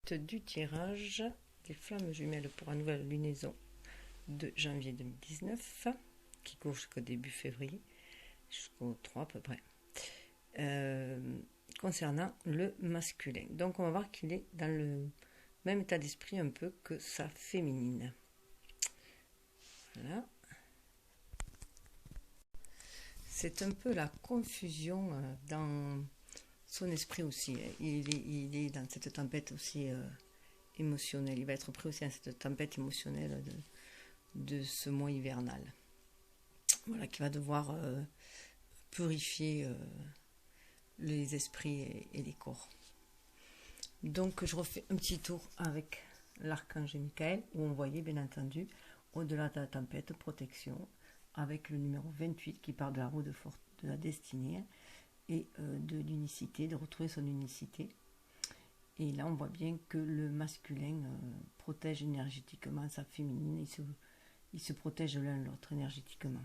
suite du tirage des flammes jumelles pour la nouvelle lunaison de janvier 2019 qui court jusqu'au début février, jusqu'au 3 à peu près, concernant le masculin. Donc on va voir qu'il est dans le même état d'esprit un peu que sa féminine. Voilà. C'est un peu la confusion dans son esprit aussi. Il est dans cette tempête aussi émotionnelle. Il va être pris aussi dans cette tempête émotionnelle de ce mois hivernal. Voilà, qui va devoir purifier les esprits et les corps. Donc je refais un petit tour avec l'archange Michael, où on voyait bien entendu, au-delà de la tempête, protection, avec le numéro 28 qui part de la roue de la destinée et de l'unicité, de retrouver son unicité. Et là on voit bien que le masculin protège énergétiquement sa féminine, il se protège l'un l'autre énergétiquement.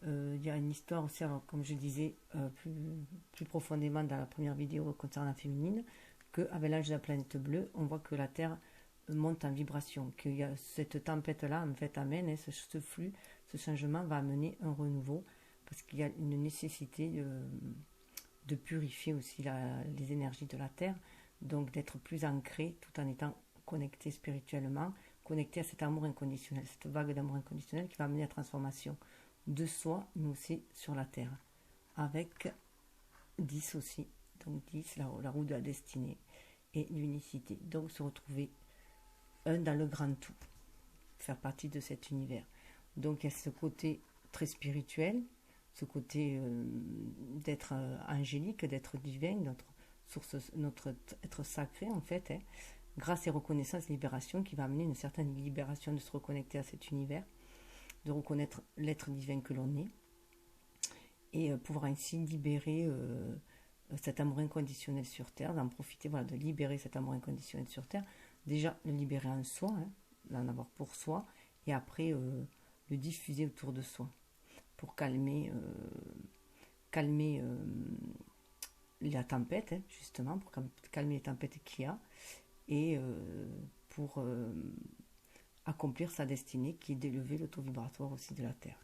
Il y a une histoire aussi, alors, comme je disais plus profondément dans la première vidéo concernant la féminine, qu'avec l'âge de la planète bleue, on voit que la Terre monte en vibration, qu'il y a cette tempête-là, en fait, amène, ce flux, ce changement va amener un renouveau, parce qu'il y a une nécessité de purifier aussi les énergies de la Terre, donc d'être plus ancré tout en étant connecté spirituellement, connecté à cet amour inconditionnel, cette vague d'amour inconditionnel qui va amener la transformation de soi, mais aussi sur la Terre, avec 10 aussi, donc 10, la roue de la destinée et l'unicité, donc se retrouver un dans le grand tout, faire partie de cet univers. Donc il y a ce côté très spirituel, ce côté d'être angélique, d'être divin, notre source, notre être sacré en fait, grâce et reconnaissance, libération qui va amener une certaine libération de se reconnecter à cet univers, de reconnaître l'être divin que l'on est et pouvoir ainsi libérer cet amour inconditionnel sur Terre, d'en profiter, voilà, de libérer cet amour inconditionnel sur Terre, déjà le libérer en soi, d'en avoir pour soi, et après le diffuser autour de soi pour calmer la tempête, justement, pour calmer les tempêtes qu'il y a, et pour accomplir sa destinée qui est d'élever le taux vibratoire aussi de la Terre.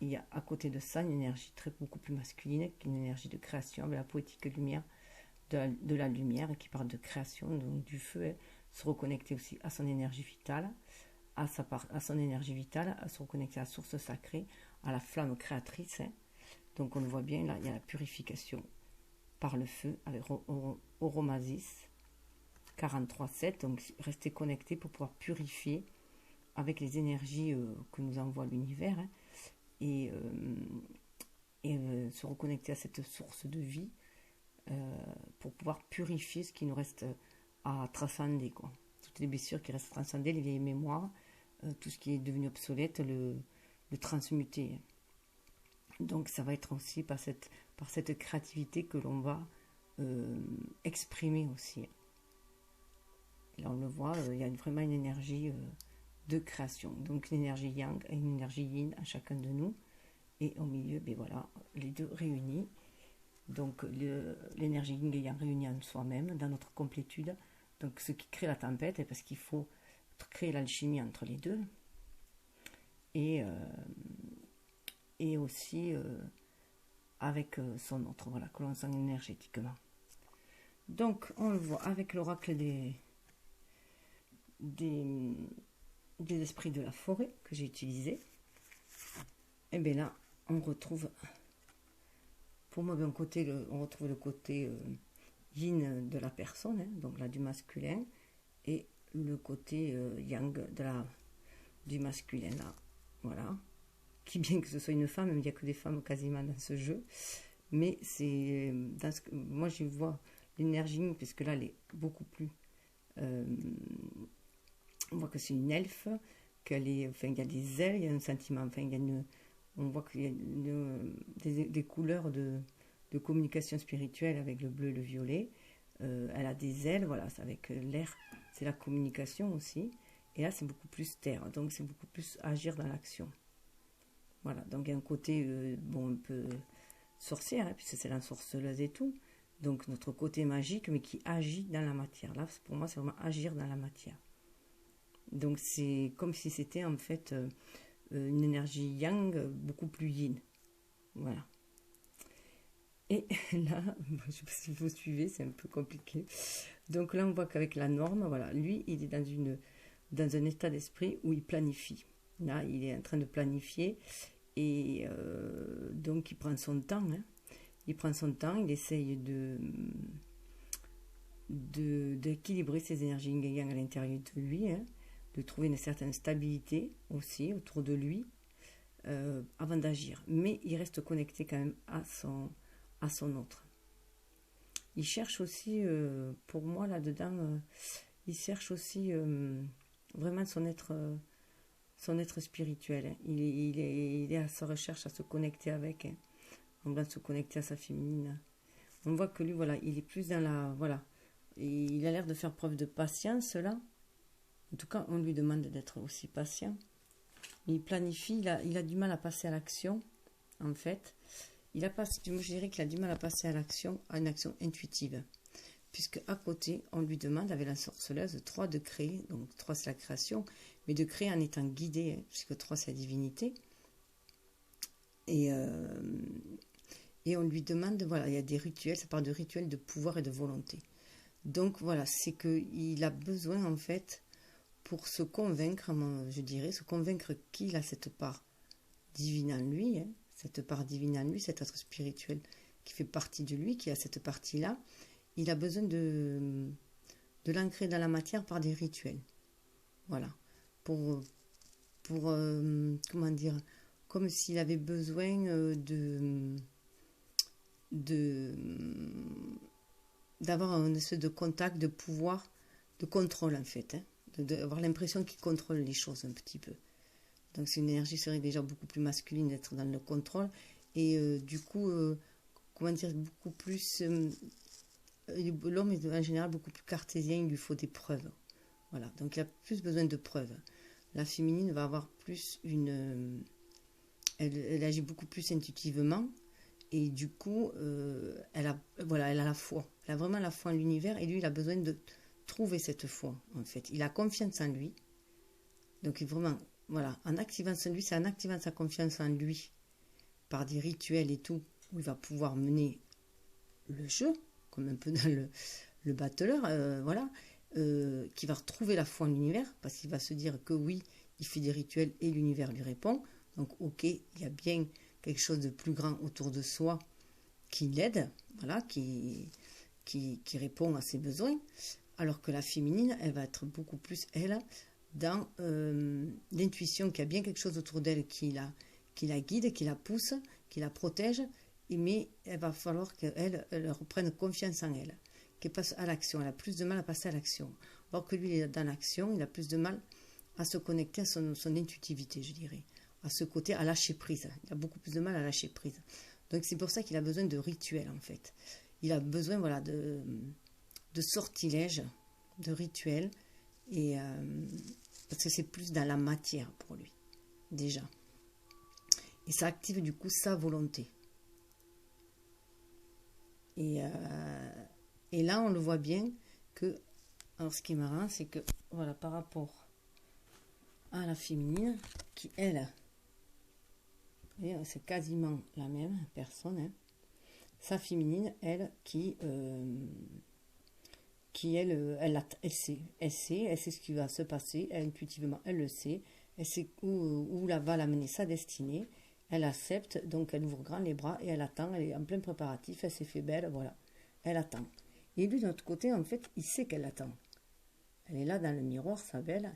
Il y a à côté de ça une énergie beaucoup plus masculine, une énergie de création, avec la poétique lumière de la lumière qui parle de création, donc du feu, se reconnecter aussi à son énergie vitale, à son énergie vitale, à se reconnecter à la source sacrée, à la flamme créatrice. Donc on le voit bien, là il y a la purification par le feu avec Oromasis 43.7, donc rester connecté pour pouvoir purifier avec les énergies que nous envoie l'univers, et se reconnecter à cette source de vie pour pouvoir purifier ce qui nous reste à transcender, quoi. Toutes les blessures qui restent à transcender, les vieilles mémoires, tout ce qui est devenu obsolète, le transmuter. Donc ça va être aussi par cette créativité que l'on va exprimer aussi. Et là on le voit, il y a vraiment une énergie de création, donc une énergie yang et une énergie yin à chacun de nous, et au milieu, ben voilà, les deux réunis, donc l'énergie yin et yang réunie en soi-même, dans notre complétude, donc ce qui crée la tempête, parce qu'il faut créer l'alchimie entre les deux, et aussi avec son autre, voilà, que l'on sent énergétiquement. Donc on le voit avec l'oracle des esprits de la forêt que j'ai utilisé, et bien là on retrouve, pour moi d'un côté on retrouve le côté yin de la personne, donc là du masculin, et le côté yang du masculin là, voilà, qui, bien que ce soit une femme, il n'y a que des femmes quasiment dans ce jeu, mais c'est moi je vois l'énergie, puisque là elle est beaucoup plus on voit que c'est une elfe, qu'elle est, enfin, il y a des ailes, il y a un sentiment, enfin, on voit qu'il y a des couleurs de communication spirituelle avec le bleu et le violet. Elle a des ailes, voilà, c'est avec l'air, c'est la communication aussi. Et là, c'est beaucoup plus terre, donc c'est beaucoup plus agir dans l'action. Voilà, donc il y a un côté, bon, un peu sorcière, puisque c'est la sorceleuse et tout, Donc notre côté magique, mais qui agit dans la matière. Là, pour moi, c'est vraiment agir dans la matière. Donc c'est comme si c'était en fait une énergie yang beaucoup plus yin. Voilà. Et là, je ne sais pas si vous suivez, c'est un peu compliqué. Donc là, on voit qu'avec la norme, voilà, lui, il est dans un état d'esprit où il planifie. Là, il est en train de planifier et donc il prend son temps. Hein. Il prend son temps, il essaye d'équilibrer ses énergies yin et yang à l'intérieur de lui, hein, de trouver une certaine stabilité aussi autour de lui avant d'agir. Mais il reste connecté quand même à son autre. Il cherche aussi, pour moi là-dedans, il cherche aussi vraiment son être spirituel. Hein. Il est à sa recherche, à se connecter avec. Hein. On va se connecter à sa féminine. On voit que lui, voilà, il est plus dans la... Voilà. Et il a l'air de faire preuve de patience, là. En tout cas, on lui demande d'être aussi patient. Il planifie, il a du mal à passer à l'action, en fait. Moi, je dirais qu'il a du mal à passer à une action intuitive. Puisque à côté, on lui demande, avec la sorceleuse, 3 de créer. Donc 3, c'est la création. Mais de créer en étant guidé, hein, puisque 3, c'est la divinité. Et on lui demande, voilà, il y a des rituels, ça parle de rituels de pouvoir et de volonté. Donc voilà, c'est qu'il a besoin en fait, pour se convaincre, je dirais, se convaincre qu'il a cette part divine en lui, hein, cette part divine en lui, cet être spirituel qui fait partie de lui, qui a cette partie-là, il a besoin de l'ancrer dans la matière par des rituels. Voilà. Pour comment dire, comme s'il avait besoin d'avoir un espèce de contact, de pouvoir, de contrôle en fait, hein, d'avoir l'impression qu'il contrôle les choses un petit peu. Donc c'est une énergie, serait déjà beaucoup plus masculine d'être dans le contrôle et du coup, comment dire, beaucoup plus, l'homme est en général beaucoup plus cartésien, il lui faut des preuves. Voilà, donc il a plus besoin de preuves. La féminine va avoir plus elle agit beaucoup plus intuitivement. Et du coup, elle a la foi. Elle a vraiment la foi en l'univers. Et lui, il a besoin de trouver cette foi, en fait. Il a confiance en lui. Donc, vraiment, voilà, en activant lui, c'est en activant sa confiance en lui, par des rituels et tout, où il va pouvoir mener le jeu, comme un peu dans le battleur, voilà, qui va retrouver la foi en l'univers, parce qu'il va se dire que oui, il fait des rituels et l'univers lui répond. Donc, ok, il y a bien quelque chose de plus grand autour de soi qui l'aide, voilà, qui répond à ses besoins, alors que la féminine, elle va être beaucoup plus, elle, dans l'intuition qu'il y a bien quelque chose autour d'elle qui la guide, qui la pousse, qui la protège, mais il va falloir qu'elle reprenne confiance en elle, qu'elle passe à l'action. Elle a plus de mal à passer à l'action. Alors que lui, il est dans l'action, il a plus de mal à se connecter à son intuitivité, je dirais. À ce côté, à lâcher prise. Il a beaucoup plus de mal à lâcher prise. Donc c'est pour ça qu'il a besoin de rituels, en fait. Il a besoin, voilà, de sortilèges, de rituels, et parce que c'est plus dans la matière pour lui, déjà. Et ça active du coup sa volonté. Et là, on le voit bien que, alors ce qui est marrant, c'est que, voilà, par rapport à la féminine, qui, elle, c'est quasiment la même personne, hein. Sa féminine, elle, elle sait ce qui va se passer, intuitivement, elle le sait, elle sait où va l'amener sa destinée, elle accepte, donc elle ouvre grand les bras et elle attend, elle est en plein préparatif, elle s'est fait belle, voilà, elle attend. Et lui, de l'autre côté, en fait, il sait qu'elle attend. Elle est là dans le miroir, sa belle,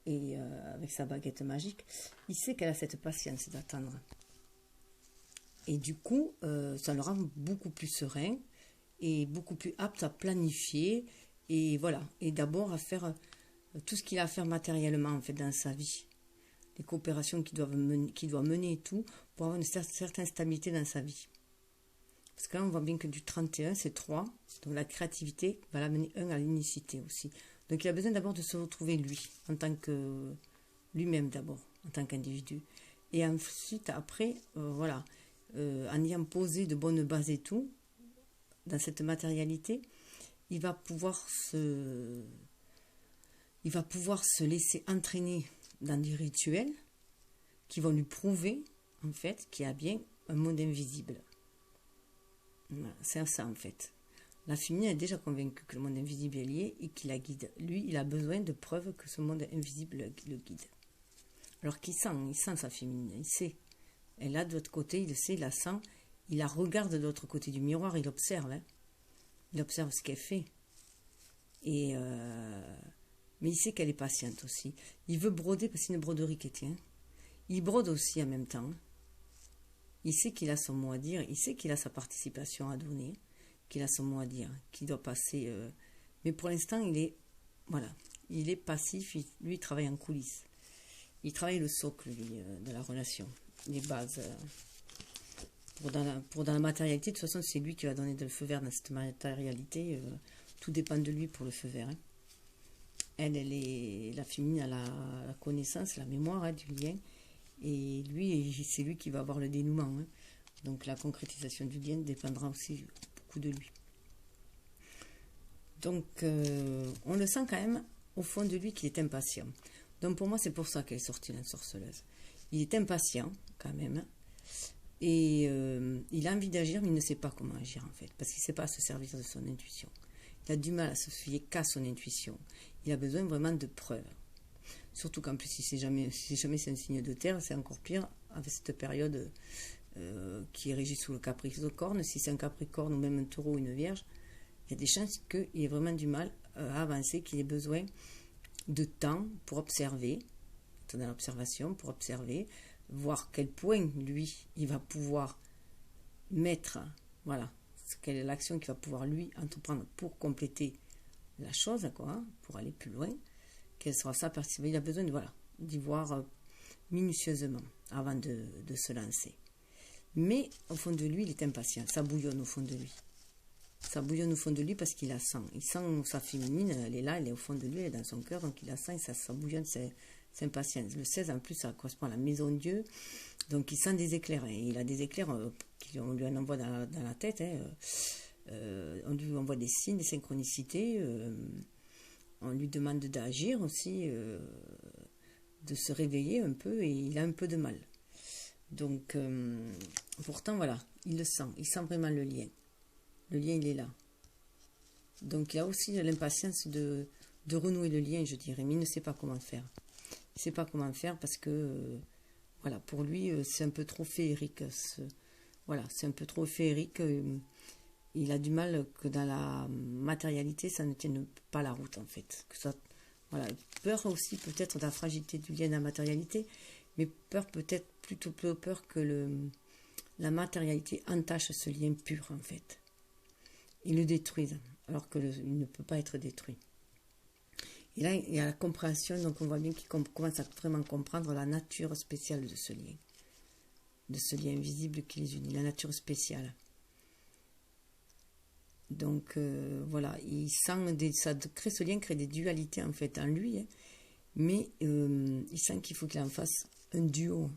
et avec sa baguette magique, il sait qu'elle a cette patience d'attendre. Et du coup, ça le rend beaucoup plus serein et beaucoup plus apte à planifier et voilà. Et d'abord à faire tout ce qu'il a à faire matériellement en fait dans sa vie. Les coopérations qu'il doit mener et tout pour avoir une certaine stabilité dans sa vie. Parce que là, on voit bien que du 31, c'est 3. Donc la créativité va l'amener à l'unicité aussi. Donc il a besoin d'abord de se retrouver lui, en tant que lui-même d'abord, en tant qu'individu. Et ensuite, après, voilà, en ayant posé de bonnes bases et tout, dans cette matérialité, il va pouvoir se laisser entraîner dans des rituels qui vont lui prouver, en fait, qu'il y a bien un monde invisible. Voilà, c'est ça, en fait. La féminine est déjà convaincue que le monde invisible est lié et qu'il la guide. Lui, il a besoin de preuves que ce monde invisible le guide. Alors qu'il sent, il sent sa féminine, il sait. Elle a de l'autre côté, il le sait, il la sent, il la regarde de l'autre côté du miroir, il observe. Hein. Il observe ce qu'elle fait. Et mais il sait qu'elle est patiente aussi. Il veut broder parce que c'est une broderie qui tient. Il brode aussi en même temps. Il sait qu'il a son mot à dire, il sait qu'il a sa participation à donner, qu'il a son mot à dire, qu'il doit passer. Mais pour l'instant, il est passif, lui il travaille en coulisses. Il travaille le socle, lui, de la relation, les bases. Pour dans la matérialité, de toute façon, c'est lui qui va donner le feu vert dans cette matérialité. Tout dépend de lui pour le feu vert. Hein. Elle est la féminine à la connaissance, la mémoire du lien. Et lui, c'est lui qui va avoir le dénouement. Hein. Donc la concrétisation du lien dépendra aussi beaucoup de lui. Donc on le sent quand même au fond de lui qu'il est impatient. Donc pour moi, c'est pour ça qu'elle est sortie la sorceleuse. Il est impatient quand même. Et il a envie d'agir, mais il ne sait pas comment agir en fait. Parce qu'il ne sait pas se servir de son intuition. Il a du mal à se fier qu'à son intuition. Il a besoin vraiment de preuves. Surtout qu'en plus, si jamais c'est un signe de terre, c'est encore pire avec cette période qui est régie sous le capricorne. Si c'est un capricorne ou même un taureau ou une vierge, il y a des chances qu'il ait vraiment du mal à avancer, qu'il ait besoin de temps pour observer, dans l'observation, pour observer, voir quel point, lui, il va pouvoir mettre, voilà, quelle est l'action qu'il va pouvoir, lui, entreprendre pour compléter la chose, quoi, hein, pour aller plus loin. Quelle sera sa participation. Il a besoin d'y voir minutieusement avant de se lancer. Mais au fond de lui, il est impatient. Ça bouillonne au fond de lui. Ça bouillonne au fond de lui parce qu'il la sent. Il sent sa féminine, elle est là, elle est au fond de lui, elle est dans son cœur, donc il la sent et ça bouillonne, c'est impatient. Le 16, en plus, ça correspond à la maison de Dieu. Donc il sent des éclairs. Et il a des éclairs qu'on lui en envoie dans la tête. Hein. On lui envoie des signes, des synchronicités. On lui demande d'agir aussi, de se réveiller un peu, et il a un peu de mal. Donc, pourtant, voilà, il le sent. Il sent vraiment le lien. Le lien, il est là. Donc, il a aussi l'impatience de renouer le lien, je dirais, mais il ne sait pas comment faire. Il ne sait pas comment faire parce que, voilà, pour lui, c'est un peu trop féerique. Voilà, c'est un peu trop féerique. Il a du mal que dans la matérialité, ça ne tienne pas la route, en fait. Que ça, voilà, peur aussi peut-être de la fragilité du lien dans la matérialité, mais plutôt peur que la matérialité entache ce lien pur, en fait. Il le détruise, alors qu'il ne peut pas être détruit. Et là, il y a la compréhension, donc on voit bien qu'il commence à vraiment comprendre la nature spéciale de ce lien invisible qui les unit, la nature spéciale. Donc voilà, il sent ça crée ce lien, crée des dualités en fait en lui, hein, mais il sent qu'il faut qu'il en fasse un duo.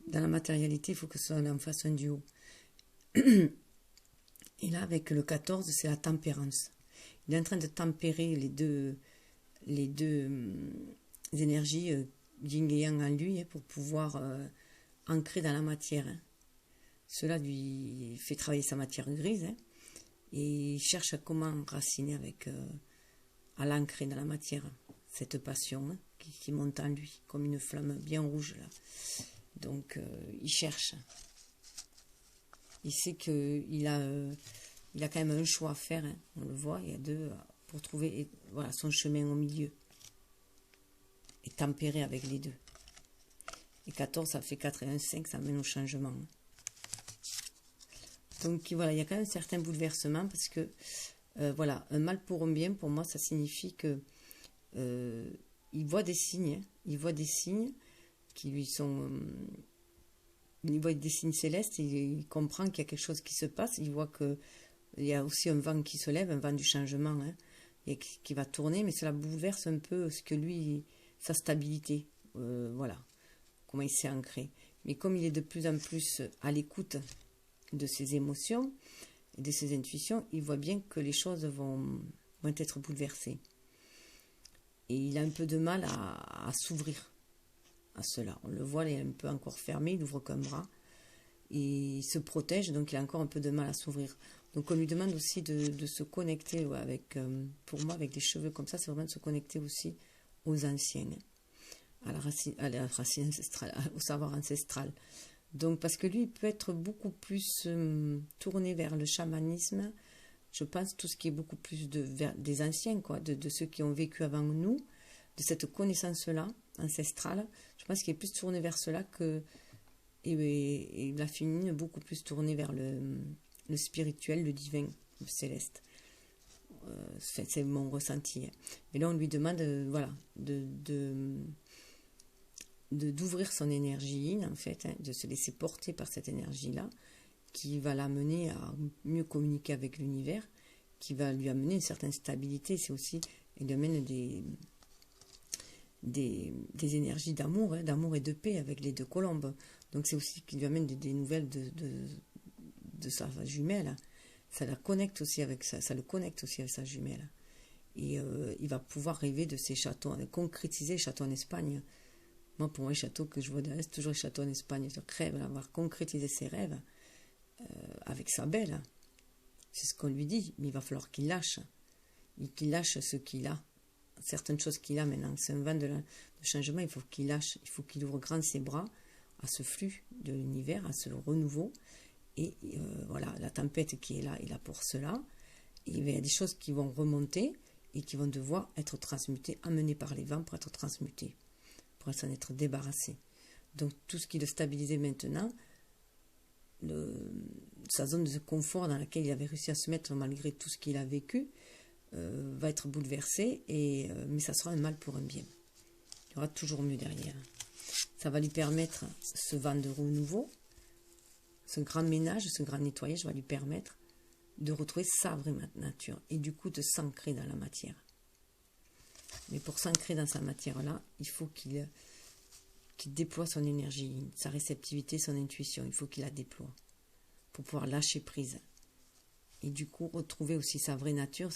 Dans la matérialité, il faut que ça en fasse un duo. Et là, avec le 14, c'est la tempérance. Il est en train de tempérer les deux énergies yin et yang en lui, hein, pour pouvoir ancrer dans la matière. Hein. Cela lui fait travailler sa matière grise, hein, et il cherche à comment raciner à l'ancrer dans la matière, cette passion, hein, qui monte en lui, comme une flamme bien rouge, là. Donc, il cherche. Il sait qu'il a quand même un choix à faire, hein, on le voit, il y a deux, pour trouver son chemin au milieu, et tempérer avec les deux. Et 14, ça fait 4 et 1, 5, ça mène au changement. Hein. Donc voilà, il y a quand même un certain bouleversement parce que, voilà, un mal pour un bien, pour moi, ça signifie que il voit des signes, hein, il voit des signes qui lui sont... il voit des signes célestes, il comprend qu'il y a quelque chose qui se passe, il voit qu'il y a aussi un vent qui se lève, un vent du changement, hein, et qui va tourner, mais cela bouleverse un peu ce que lui, sa stabilité, voilà, comment il s'est ancré. Mais comme il est de plus en plus à l'écoute de ses émotions, et de ses intuitions, il voit bien que les choses vont être bouleversées. Et il a un peu de mal à s'ouvrir à cela. On le voit, il est un peu encore fermé, il ouvre qu'un bras. Et il se protège, donc il a encore un peu de mal à s'ouvrir. Donc on lui demande aussi de se connecter avec, pour moi, avec des cheveux comme ça, c'est vraiment de se connecter aussi aux anciens, à la racine ancestrale, au savoir ancestral. Donc parce que lui, il peut être beaucoup plus tourné vers le chamanisme, je pense tout ce qui est beaucoup plus vers des anciens, quoi, de ceux qui ont vécu avant nous, de cette connaissance-là, ancestrale. Je pense qu'il est plus tourné vers cela que... Et la féminine beaucoup plus tournée vers le spirituel, le divin, le céleste. C'est mon ressenti. Et là, on lui demande voilà, d'ouvrir son énergie, en fait, hein, de se laisser porter par cette énergie-là, qui va l'amener à mieux communiquer avec l'univers, qui va lui amener une certaine stabilité. C'est aussi, il lui amène des énergies d'amour, hein, d'amour et de paix avec les deux colombes. Donc c'est aussi qu'il lui amène des nouvelles de sa jumelle. Ça la connecte aussi avec ça le connecte aussi avec sa jumelle. Et il va pouvoir rêver de ces châteaux, concrétiser les châteaux en Espagne. Moi, pour moi, les châteaux que je vois derrière, c'est toujours les châteaux en Espagne. Je rêve d'avoir concrétisé ses rêves avec sa belle. C'est ce qu'on lui dit, mais il va falloir qu'il lâche. Qu'il lâche ce qu'il a. Certaines choses qu'il a maintenant. C'est un vent de changement, il faut qu'il lâche. Il faut qu'il ouvre grand ses bras à ce flux de l'univers, à ce renouveau. Et voilà, la tempête qui est là pour cela. Et il y a des choses qui vont remonter et qui vont devoir être transmutées, amenées par les vents pour être transmutées, pour s'en être débarrassées. Donc tout ce qui le stabilisait maintenant, sa zone de confort dans laquelle il avait réussi à se mettre malgré tout ce qu'il a vécu, va être bouleversé, mais ça sera un mal pour un bien. Il y aura toujours mieux derrière. Ça va lui permettre, ce vent de renouveau, ce grand ménage, ce grand nettoyage va lui permettre de retrouver sa vraie nature et du coup de s'ancrer dans la matière. Mais pour s'ancrer dans sa matière-là, il faut qu'il déploie son énergie, sa réceptivité, son intuition. Il faut qu'il la déploie pour pouvoir lâcher prise. Et du coup, retrouver aussi sa vraie nature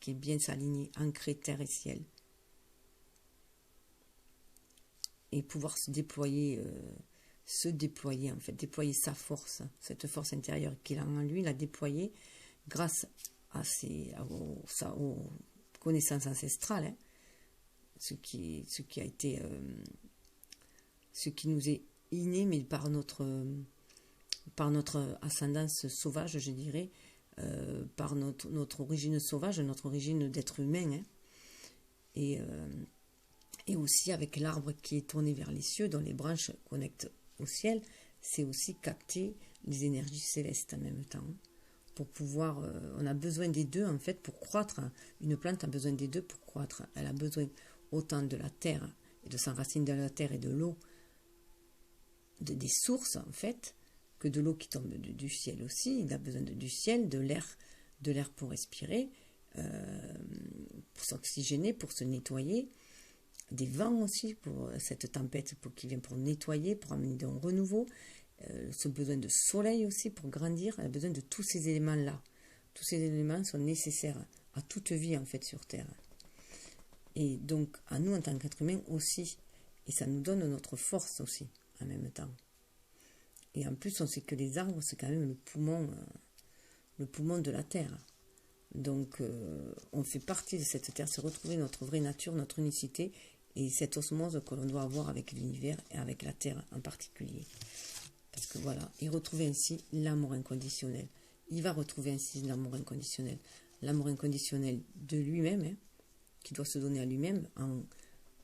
qui est bien s'aligner, ancrée terre et ciel. Et pouvoir se déployer en fait, déployer sa force, cette force intérieure qu'il a en lui, la déployer grâce à aux connaissances ancestrales, hein, ce qui a été, ce qui nous est inné, mais par notre ascendance sauvage, je dirais, par notre origine sauvage, notre origine d'être humain, hein, et aussi avec l'arbre qui est tourné vers les cieux, dont les branches connectent au ciel, c'est aussi capter les énergies célestes en même temps. Pour pouvoir, on a besoin des deux en fait pour croître. Une plante a besoin des deux pour croître. Elle a besoin autant de la terre et de s'enraciner dans la terre et de l'eau, des sources en fait, que de l'eau qui tombe du ciel aussi. Il a besoin du ciel, de l'air pour respirer, pour s'oxygéner, pour se nettoyer. Des vents aussi pour cette tempête qui vient pour nettoyer, pour amener un renouveau, ce besoin de soleil aussi pour grandir. Elle a besoin de tous ces éléments-là. Tous ces éléments sont nécessaires à toute vie en fait sur Terre. Et donc à nous en tant qu'être humain aussi. Et ça nous donne notre force aussi en même temps. Et en plus on sait que les arbres c'est quand même le poumon de la Terre. Donc on fait partie de cette Terre, se retrouver notre vraie nature, notre unicité et cette osmose que l'on doit avoir avec l'univers et avec la Terre en particulier. Parce que voilà, et retrouver ainsi l'amour inconditionnel. Il va retrouver ainsi l'amour inconditionnel. L'amour inconditionnel de lui-même, hein, qui doit se donner à lui-même en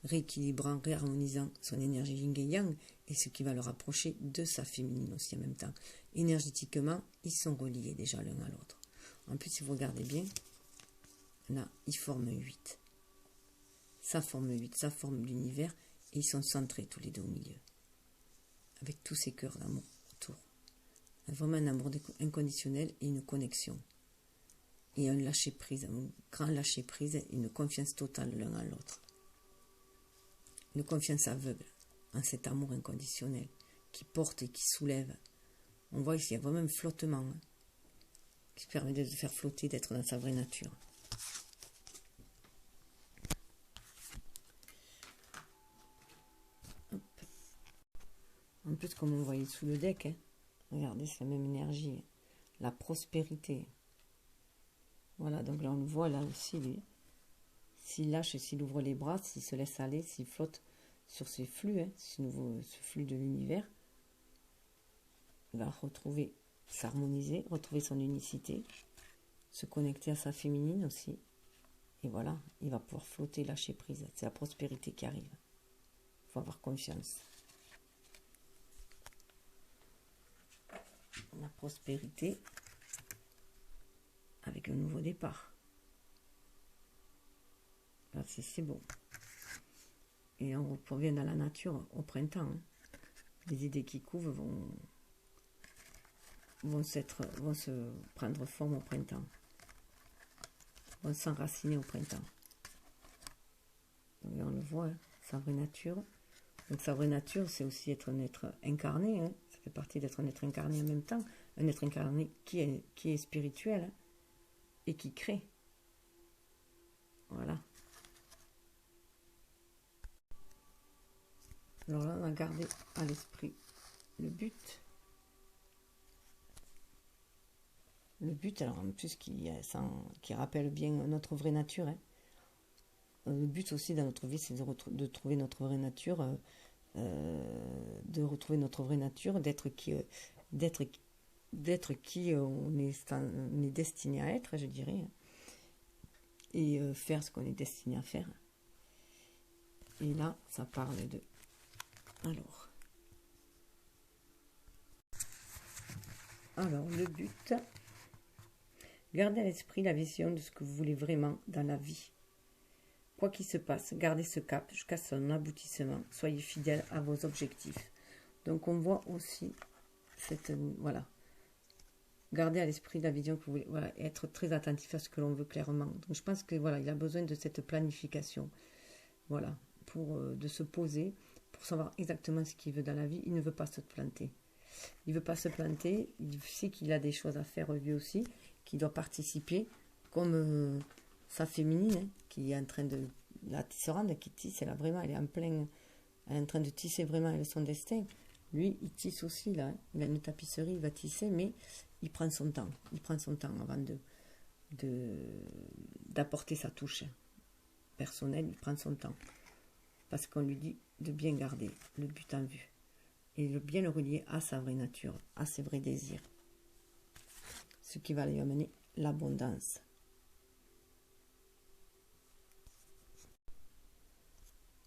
rééquilibrant, réharmonisant son énergie yin et yang, et ce qui va le rapprocher de sa féminine aussi en même temps. Énergétiquement, ils sont reliés déjà l'un à l'autre. En plus, si vous regardez bien, là, ils forment 8. Ça forme 8, ça forme l'univers, et ils sont centrés tous les deux au milieu. Avec tous ces cœurs d'amour autour. Vraiment un amour inconditionnel et une connexion. Et un lâcher-prise, un grand lâcher-prise, une confiance totale l'un à l'autre. Une confiance aveugle en cet amour inconditionnel qui porte et qui soulève. On voit qu'il y a vraiment un flottement. Hein. qui permet de se faire flotter, d'être dans sa vraie nature. Hop. En plus, comme on voyait sous le deck, hein, regardez, c'est la même énergie. La prospérité. Voilà, donc là, on le voit là aussi, lui. S'il lâche et s'il ouvre les bras, s'il se laisse aller, s'il flotte sur ces flux, hein, ce flux de l'univers, il va retrouver, s'harmoniser, retrouver son unicité, se connecter à sa féminine aussi. Et voilà, il va pouvoir flotter, lâcher prise. C'est la prospérité qui arrive. Il faut avoir confiance. La prospérité avec un nouveau départ. Là, c'est bon. Et on revient dans la nature au printemps. Hein. Les idées qui couvent vont se prendre forme au printemps. Vont s'enraciner au printemps. Donc là, on le voit, hein, sa vraie nature. Donc sa vraie nature, c'est aussi être un être incarné. Hein. Ça fait partie d'être un être incarné en même temps. Un être incarné qui est spirituel, hein, et qui crée. Voilà. Alors là, on a gardé à l'esprit le but. Le but, alors en plus, qui rappelle bien notre vraie nature. Hein. Le but aussi dans notre vie, c'est de trouver notre vraie nature, de retrouver notre vraie nature, d'être qui on est destiné à être, je dirais, hein. Et faire ce qu'on est destiné à faire. Et là, ça parle de... Alors, le but, gardez à l'esprit la vision de ce que vous voulez vraiment dans la vie. Quoi qu'il se passe, gardez ce cap jusqu'à son aboutissement. Soyez fidèle à vos objectifs. Donc, on voit aussi cette... Voilà. Gardez à l'esprit la vision que vous voulez. Voilà, être très attentif à ce que l'on veut clairement. Donc, je pense que voilà, il a besoin de cette planification. Voilà, de se poser, pour savoir exactement ce qu'il veut dans la vie. Il ne veut pas se planter. Il ne veut pas se planter. Il sait qu'il a des choses à faire lui aussi, qu'il doit participer, comme sa féminine, hein, qui est en train de... La tisserande qui tisse, elle est en plein... Elle est en train de tisser vraiment avec son destin. Lui, il tisse aussi, là. Hein. Il a une tapisserie, il va tisser, mais il prend son temps. Il prend son temps avant d'apporter sa touche personnelle. Il prend son temps. Parce qu'on lui dit de bien garder le but en vue. Et de bien le relier à sa vraie nature, à ses vrais désirs. Ce qui va lui amener l'abondance.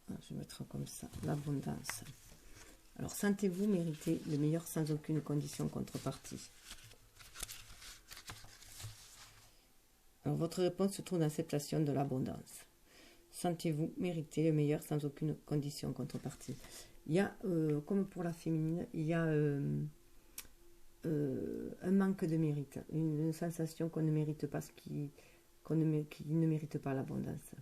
Je vais mettre comme ça, l'abondance. Alors, sentez-vous mériter le meilleur sans aucune condition contrepartie. Alors, votre réponse se trouve dans l'acceptation de l'abondance. Sentez-vous mériter le meilleur sans aucune condition contrepartie. Il y a, comme pour la féminine, il y a un manque de mérite, une sensation qu'on ne mérite pas qui ne mérite pas l'abondance.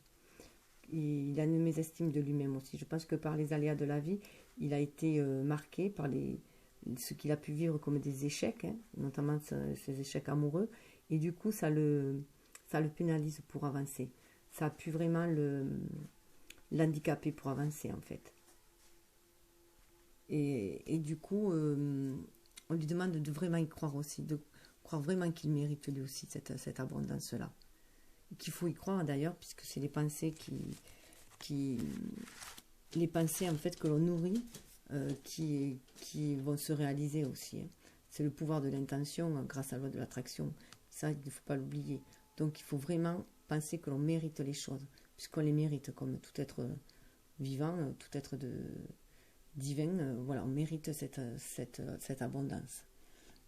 Il a une mésestime de lui-même aussi. Je pense que par les aléas de la vie, il a été marqué par ce qu'il a pu vivre comme des échecs, hein, notamment ses échecs amoureux, et du coup, ça le pénalise pour avancer. Ça a pu vraiment l'handicaper pour avancer, en fait. Et du coup, on lui demande de vraiment y croire aussi, de croire vraiment qu'il mérite lui aussi cette abondance-là. Qu'il faut y croire d'ailleurs, puisque c'est les pensées les pensées en fait que l'on nourrit qui vont se réaliser aussi. Hein. C'est le pouvoir de l'intention grâce à la loi de l'attraction. Ça, il ne faut pas l'oublier. Donc il faut vraiment penser que l'on mérite les choses, puisqu'on les mérite comme tout être vivant, tout être divin. Voilà, on mérite cette abondance.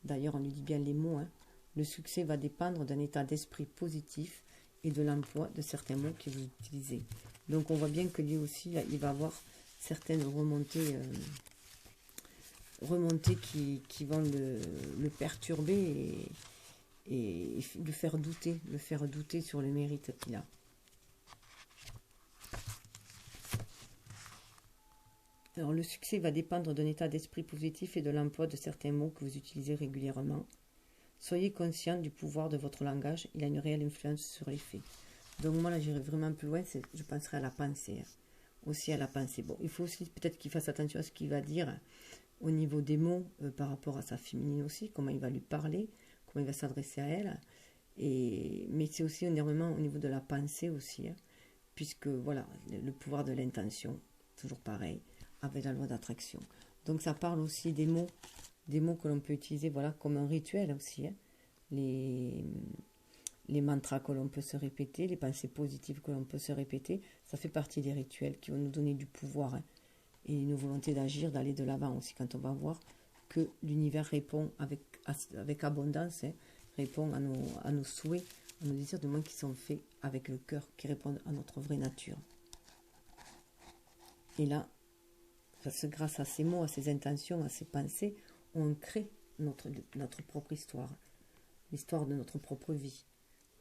D'ailleurs, on lui dit bien les mots. Hein. Le succès va dépendre d'un état d'esprit positif et de l'emploi de certains mots que vous utilisez. Donc on voit bien que lui aussi, là, il va avoir certaines remontées qui vont le perturber et le faire douter sur le mérite qu'il a. Alors le succès va dépendre d'un état d'esprit positif et de l'emploi de certains mots que vous utilisez régulièrement. Soyez conscient du pouvoir de votre langage, il a une réelle influence sur les faits. Donc moi là j'irai vraiment plus loin, je penserai à la pensée, aussi à la pensée. Bon, il faut aussi peut-être qu'il fasse attention à ce qu'il va dire au niveau des mots par rapport à sa féminine aussi, comment il va lui parler, comment il va s'adresser à elle. Mais c'est aussi énormément au niveau de la pensée aussi, puisque voilà, le pouvoir de l'intention, toujours pareil, avec la loi d'attraction. Donc ça parle aussi des mots que l'on peut utiliser, voilà, comme un rituel aussi, les mantras que l'on peut se répéter, les pensées positives que l'on peut se répéter, ça fait partie des rituels qui vont nous donner du pouvoir et une volonté d'agir, d'aller de l'avant aussi, quand on va voir que l'univers répond avec abondance, répond à nos souhaits, à nos désirs, du moins qui sont faits avec le cœur, qui répondent à notre vraie nature. Et là, grâce à ces mots, à ces intentions, à ces pensées, on crée notre propre histoire, l'histoire de notre propre vie.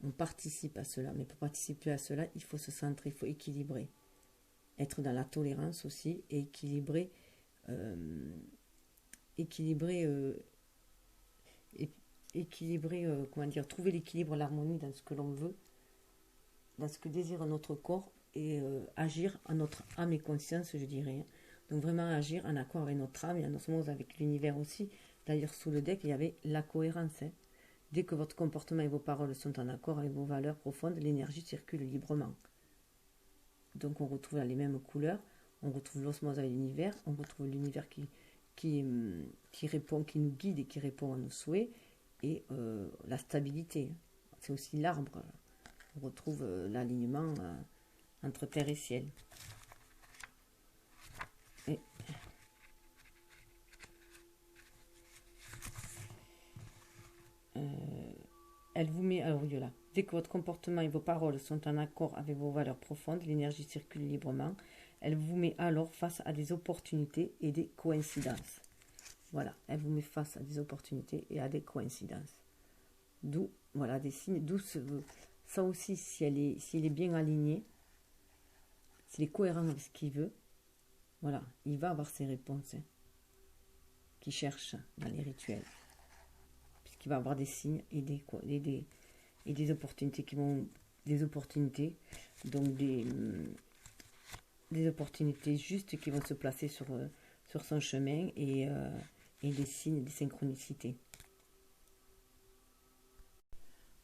On participe à cela, mais pour participer à cela, il faut se centrer, il faut équilibrer. Être dans la tolérance aussi, et équilibrer, comment dire, trouver l'équilibre, l'harmonie dans ce que l'on veut, dans ce que désire notre corps, et agir en notre âme et conscience, je dirais. Donc vraiment agir en accord avec notre âme et en osmose avec l'univers aussi. D'ailleurs, sous le deck, il y avait la cohérence. Dès que votre comportement et vos paroles sont en accord avec vos valeurs profondes, l'énergie circule librement. Donc on retrouve les mêmes couleurs, on retrouve l'osmose avec l'univers, on retrouve l'univers qui répond, qui nous guide et qui répond à nos souhaits, et la stabilité. C'est aussi l'arbre. On retrouve l'alignement entre terre et ciel. Et elle vous met, alors là, dès que votre comportement et vos paroles sont en accord avec vos valeurs profondes, l'énergie circule librement. Elle vous met alors face à des opportunités et des coïncidences. Voilà, elle vous met face à des opportunités et à des coïncidences. D'où, voilà, des signes, ça aussi, s'il est bien aligné, s'il est cohérent avec ce qu'il veut, voilà, il va avoir ses réponses qu'il cherche dans les rituels. Puisqu'il va avoir des signes et des opportunités qui vont... Des opportunités, donc des opportunités justes qui vont se placer sur son chemin, et des signes, des synchronicités.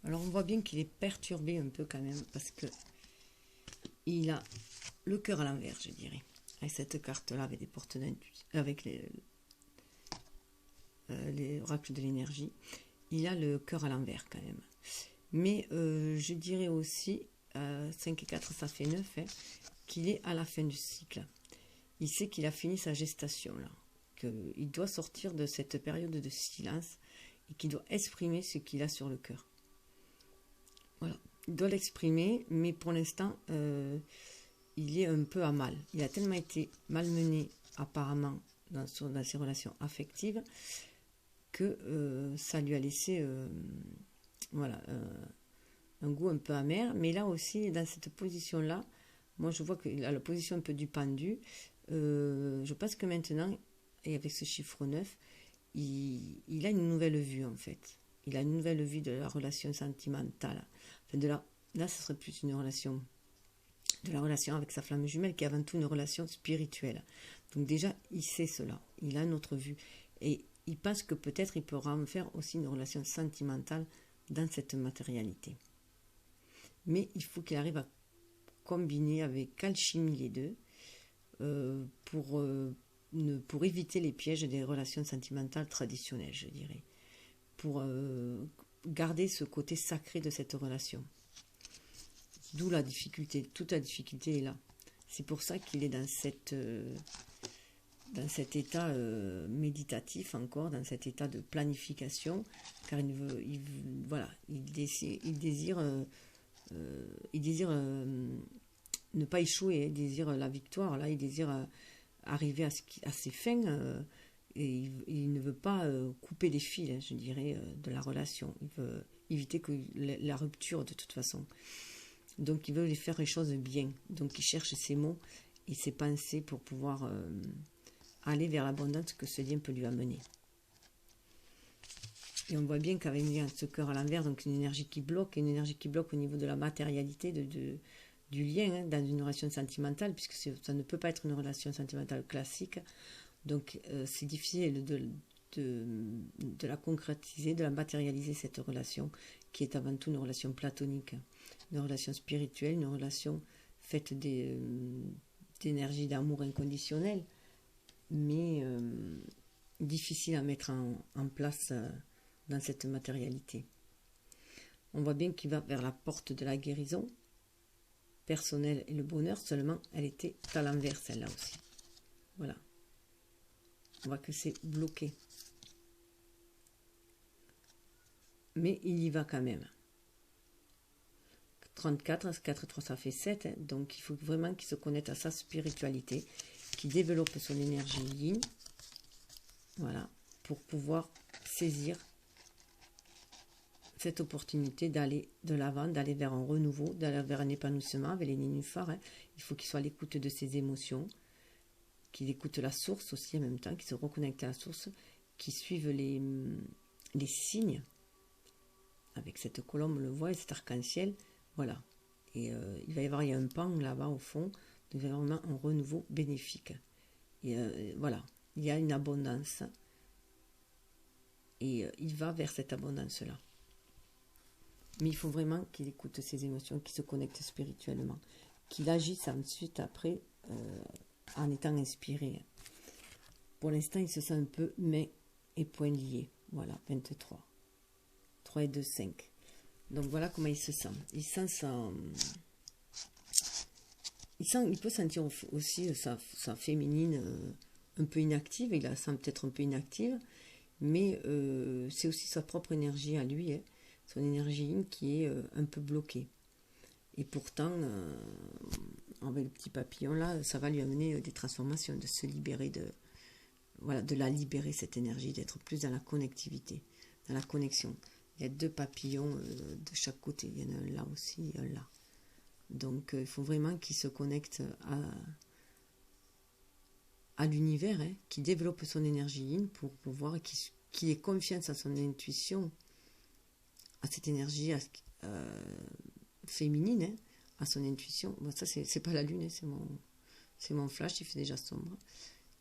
Alors on voit bien qu'il est perturbé un peu quand même, parce que il a le cœur à l'envers, je dirais. Avec cette carte-là, avec des portes d'intuition, avec les oracles de l'énergie, il a le cœur à l'envers quand même. Mais je dirais aussi, 5 et 4, ça fait 9, qu'il est à la fin du cycle. Il sait qu'il a fini sa gestation, là. Qu'il doit sortir de cette période de silence et qu'il doit exprimer ce qu'il a sur le cœur. Voilà. Il doit l'exprimer, mais pour l'instant, il est un peu à mal. Il a tellement été malmené, apparemment, dans ses relations affectives, que ça lui a laissé voilà, un goût un peu amer. Mais là aussi, dans cette position-là, moi je vois qu'il a la position un peu du pendu. Je pense que maintenant, et avec ce chiffre 9, il a une nouvelle vue en fait. Il a une nouvelle vue de la relation sentimentale. Enfin, là, ce serait plus une relation, de la relation avec sa flamme jumelle, qui est avant tout une relation spirituelle. Donc déjà, il sait cela. Il a une autre vue. Et il pense que peut-être il pourra en faire aussi une relation sentimentale dans cette matérialité. Mais il faut qu'il arrive à combiner avec alchimie les deux pour éviter les pièges des relations sentimentales traditionnelles, je dirais. Pour garder ce côté sacré de cette relation. D'où la difficulté. Toute la difficulté est là. C'est pour ça qu'il est dans cet état méditatif encore, dans cet état de planification, car il désire ne pas échouer, il désire la victoire, là, il désire arriver à ses fins, et il ne veut pas couper les fils, je dirais, de la relation. Il veut éviter la rupture de toute façon. Donc il veut faire les choses bien. Donc il cherche ses mots et ses pensées pour pouvoir aller vers l'abondance que ce lien peut lui amener. Et on voit bien qu'avec ce cœur à l'envers, donc une énergie qui bloque au niveau de la matérialité, du lien dans une relation sentimentale, puisque ça ne peut pas être une relation sentimentale classique. Donc c'est difficile de la concrétiser, de la matérialiser, cette relation, qui est avant tout une relation platonique, une relation spirituelle, une relation faite d'énergie d'amour inconditionnel, mais difficile à mettre en place dans cette matérialité. On voit bien qu'il va vers la porte de la guérison personnelle et le bonheur, seulement elle était à l'envers, celle-là aussi. Voilà. On voit que c'est bloqué. Mais il y va quand même. 34, 4 3, ça fait 7. Hein, donc il faut vraiment qu'il se connecte à sa spiritualité, qu'il développe son énergie yin. Voilà. Pour pouvoir saisir cette opportunité d'aller de l'avant, d'aller vers un renouveau, d'aller vers un épanouissement avec les nénuphars. Hein. Il faut qu'il soit à l'écoute de ses émotions, qu'il écoute la source aussi en même temps, qu'il se reconnecte à la source, qu'il suive les signes. Avec cette colombe, on le voit, et cet arc-en-ciel, voilà. Et il va y avoir un pan là-bas au fond, donc il va y avoir un renouveau bénéfique. Et voilà, il y a une abondance. Et il va vers cette abondance-là. Mais il faut vraiment qu'il écoute ses émotions, qu'il se connecte spirituellement, qu'il agisse ensuite après en étant inspiré. Pour l'instant, il se sent un peu main et poing liés. Voilà, 23. 3 et 2, 5. Donc voilà comment il se sent. Il peut sentir aussi sa féminine un peu inactive. Il la sent peut-être un peu inactive, mais c'est aussi sa propre énergie à lui, hein, son énergie yin qui est un peu bloquée. Et pourtant, avec le petit papillon là, ça va lui amener des transformations, de se libérer de la libérer, cette énergie, d'être plus dans la connectivité, dans la connexion. Il y a 2 papillons de chaque côté, il y en a un là aussi et un là. Donc il faut vraiment qu'il se connecte à l'univers, hein, qu'il développe son énergie yin pour pouvoir, qu'il ait confiance à son intuition, à cette énergie féminine, hein, à son intuition. Bon, ça c'est pas la lune, hein, c'est mon flash, il fait déjà sombre,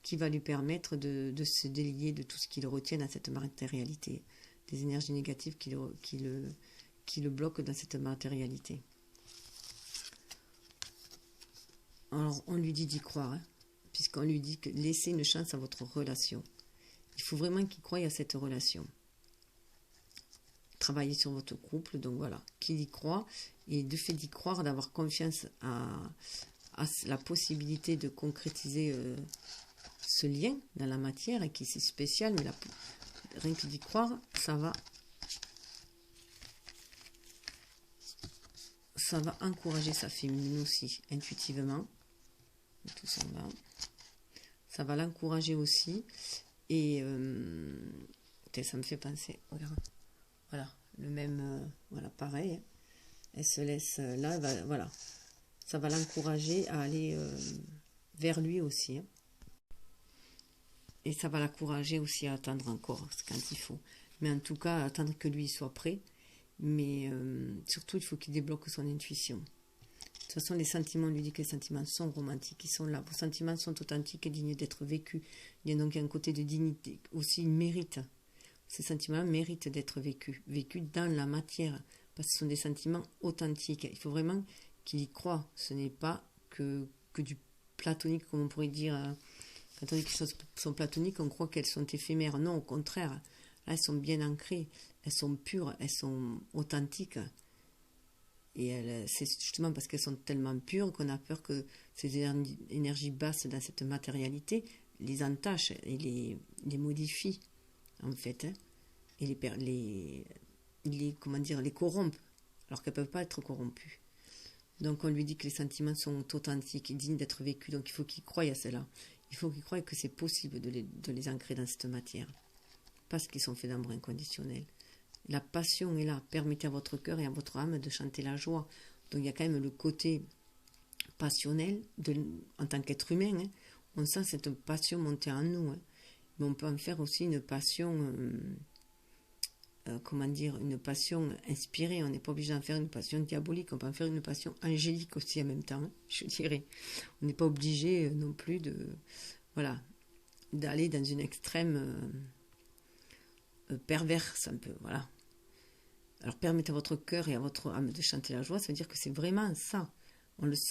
qui va lui permettre de se délier de tout ce qui le retient à cette matérialité, des énergies négatives qui le bloquent dans cette matérialité. Alors on lui dit d'y croire, hein, puisqu'on lui dit que laissez une chance à votre relation. Il faut vraiment qu'il croie à cette relation. Travailler sur votre couple, donc voilà, qu'il y croit, et de fait d'y croire, d'avoir confiance à la possibilité de concrétiser ce lien dans la matière, et qui est si spécial, mais rien que d'y croire, ça va encourager sa féminine aussi, intuitivement. Tout ça va. Ça va l'encourager aussi. Et ça me fait penser, regarde, voilà, le même, voilà, pareil. Elle se laisse là, voilà. Ça va l'encourager à aller vers lui aussi. Hein. Et ça va l'encourager aussi à attendre encore, quand il faut. Mais en tout cas, attendre que lui soit prêt. Mais surtout, il faut qu'il débloque son intuition. De toute façon, les sentiments, on lui dit que les sentiments sont romantiques, ils sont là. Vos sentiments sont authentiques et dignes d'être vécus. Il y a donc un côté de dignité, aussi il mérite. Ces sentiments méritent d'être vécus dans la matière, parce que ce sont des sentiments authentiques. Il faut vraiment qu'il y croit. Ce n'est pas que du platonique, comme on pourrait dire. Quand on dit que les choses sont platoniques, on croit qu'elles sont éphémères. Non, au contraire. Là, elles sont bien ancrées, elles sont pures, elles sont authentiques. Et c'est justement parce qu'elles sont tellement pures qu'on a peur que ces énergies basses dans cette matérialité les entachent et les modifient, en fait, hein, et les corrompent, alors qu'elles ne peuvent pas être corrompues. Donc on lui dit que les sentiments sont authentiques et dignes d'être vécus, donc il faut qu'il croie à cela. Il faut qu'il croie que c'est possible de les ancrer dans cette matière, parce qu'ils sont faits d'amour inconditionnel. La passion est là. Permettez à votre cœur et à votre âme de chanter la joie. Donc il y a quand même le côté passionnel en tant qu'être humain. Hein. On sent cette passion monter en nous. Hein. Mais on peut en faire aussi une passion comment dire, une passion inspirée. On n'est pas obligé d'en faire une passion diabolique, on peut en faire une passion angélique aussi en même temps, hein, je dirais. On n'est pas obligé non plus de, voilà, d'aller dans une extrême perverse un peu, voilà. Alors permettez à votre cœur et à votre âme de chanter la joie, ça veut dire que c'est vraiment ça.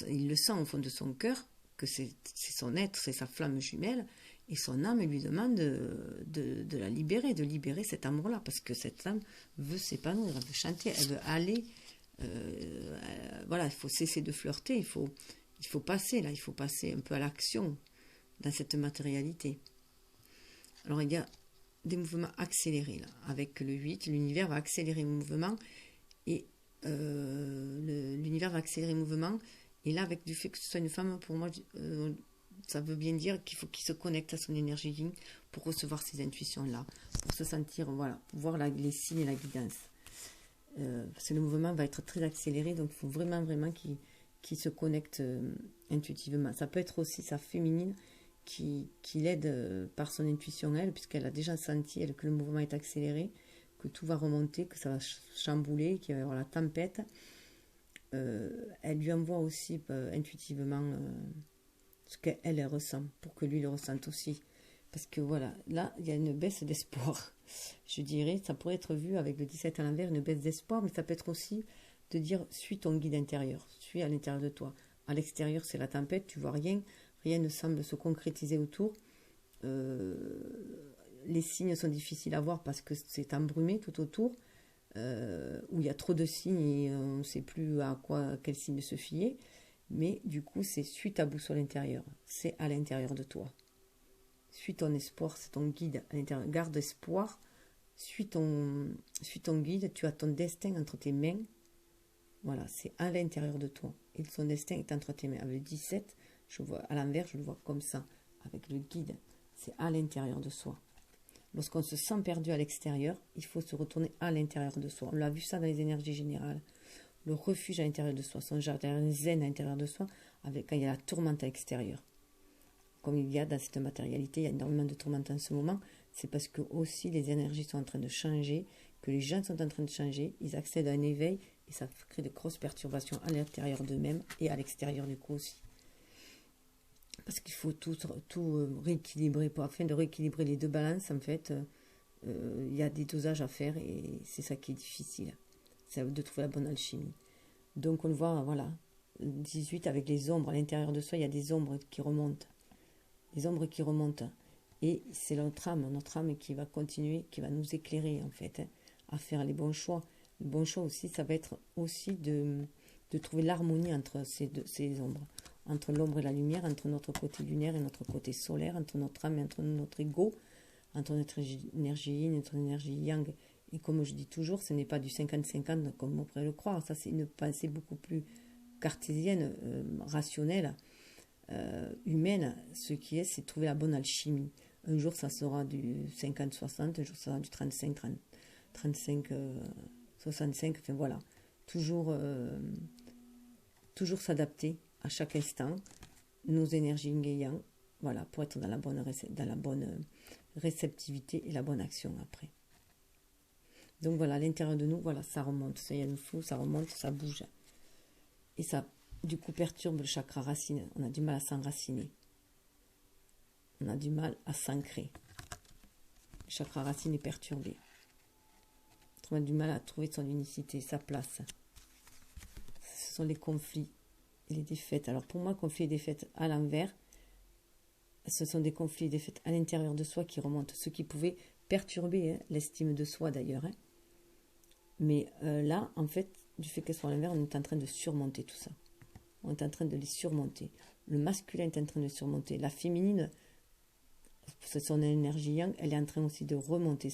Il le sent au fond de son cœur, que c'est son être, c'est sa flamme jumelle, et son âme lui demande de la libérer, de libérer cet amour-là, parce que cette âme veut s'épanouir, elle veut chanter, elle veut aller, voilà, il faut cesser de flirter, il faut passer là, il faut passer un peu à l'action dans cette matérialité. Alors il y a des mouvements accélérés là. Avec le 8, l'univers va accélérer le mouvement et l'univers va accélérer le mouvement. Et là, avec du fait que ce soit une femme, pour moi, ça veut bien dire qu'il faut qu'il se connecte à son énergie yin pour recevoir ces intuitions-là, pour se sentir, voilà, pour voir les signes et la guidance. Parce que le mouvement va être très accéléré, donc il faut vraiment qu'il se connecte intuitivement. Ça peut être aussi sa féminine qui l'aide par son intuition, elle, puisqu'elle a déjà senti elle, que le mouvement est accéléré, que tout va remonter, que ça va chambouler, qu'il va y avoir la tempête. Elle lui envoie aussi intuitivement ce qu'elle ressent, pour que lui le ressente aussi. Parce que voilà, là, il y a une baisse d'espoir. Je dirais, ça pourrait être vu avec le 17 à l'envers, une baisse d'espoir, mais ça peut être aussi de dire, suis ton guide intérieur, suis à l'intérieur de toi. À l'extérieur, c'est la tempête, tu vois rien, rien ne semble se concrétiser autour. Les signes sont difficiles à voir parce que c'est embrumé tout autour, où il y a trop de signes et on ne sait plus à quel signe se fier. Mais du coup, c'est suis ta boussole intérieure, c'est à l'intérieur de toi. Suis ton espoir, c'est ton guide à l'intérieur. Garde espoir, suis ton guide, tu as ton destin entre tes mains. Voilà, c'est à l'intérieur de toi. Et son destin est entre tes mains. Avec le 17, je vois à l'envers, je le vois comme ça. Avec le guide, c'est à l'intérieur de soi. Lorsqu'on se sent perdu à l'extérieur, il faut se retourner à l'intérieur de soi. On l'a vu ça dans les énergies générales. Le refuge à l'intérieur de soi, son jardin zen à l'intérieur de soi, quand il y a la tourmente à l'extérieur. Comme il y a dans cette matérialité, il y a énormément de tourmente en ce moment, c'est parce que aussi les énergies sont en train de changer, que les gens sont en train de changer, ils accèdent à un éveil et ça crée de grosses perturbations à l'intérieur d'eux-mêmes et à l'extérieur du coup aussi. Parce qu'il faut tout rééquilibrer. Afin de rééquilibrer les deux balances, en fait, il y a des dosages à faire et c'est ça qui est difficile. C'est de trouver la bonne alchimie. Donc on le voit, voilà, 18 avec les ombres à l'intérieur de soi, il y a des ombres qui remontent. Des ombres qui remontent. Et c'est notre âme qui va continuer, qui va nous éclairer en fait, hein, à faire les bons choix. Le bon choix aussi, ça va être aussi de trouver l'harmonie entre ces ombres. Entre l'ombre et la lumière, entre notre côté lunaire et notre côté solaire, entre notre âme et entre notre ego, entre notre énergie yin et notre énergie yang. Et comme je dis toujours, ce n'est pas du 50-50 comme on pourrait le croire. Ça, c'est une pensée beaucoup plus cartésienne, rationnelle, humaine. Ce qui est, c'est trouver la bonne alchimie. Un jour, ça sera du 50-60, un jour, ça sera du 35-65. Enfin, voilà. Toujours s'adapter à chaque instant, nos énergies yin et yang, voilà, pour être dans la bonne réceptivité et la bonne action après. Donc voilà, à l'intérieur de nous, voilà, ça remonte, ça y est, ça remonte, ça bouge. Et ça, du coup, perturbe le chakra racine. On a du mal à s'enraciner. On a du mal à s'ancrer. Le chakra racine est perturbé. On a du mal à trouver son unicité, sa place. Ce sont les conflits et les défaites. Alors pour moi, conflits et défaites à l'envers, ce sont des conflits et défaites à l'intérieur de soi qui remontent, ce qui pouvait perturber l'estime de soi d'ailleurs. Mais là, en fait, du fait qu'elles soient à l'envers, on est en train de surmonter tout ça. On est en train de les surmonter. Le masculin est en train de surmonter. La féminine, son énergie yang, elle est en train aussi de remonter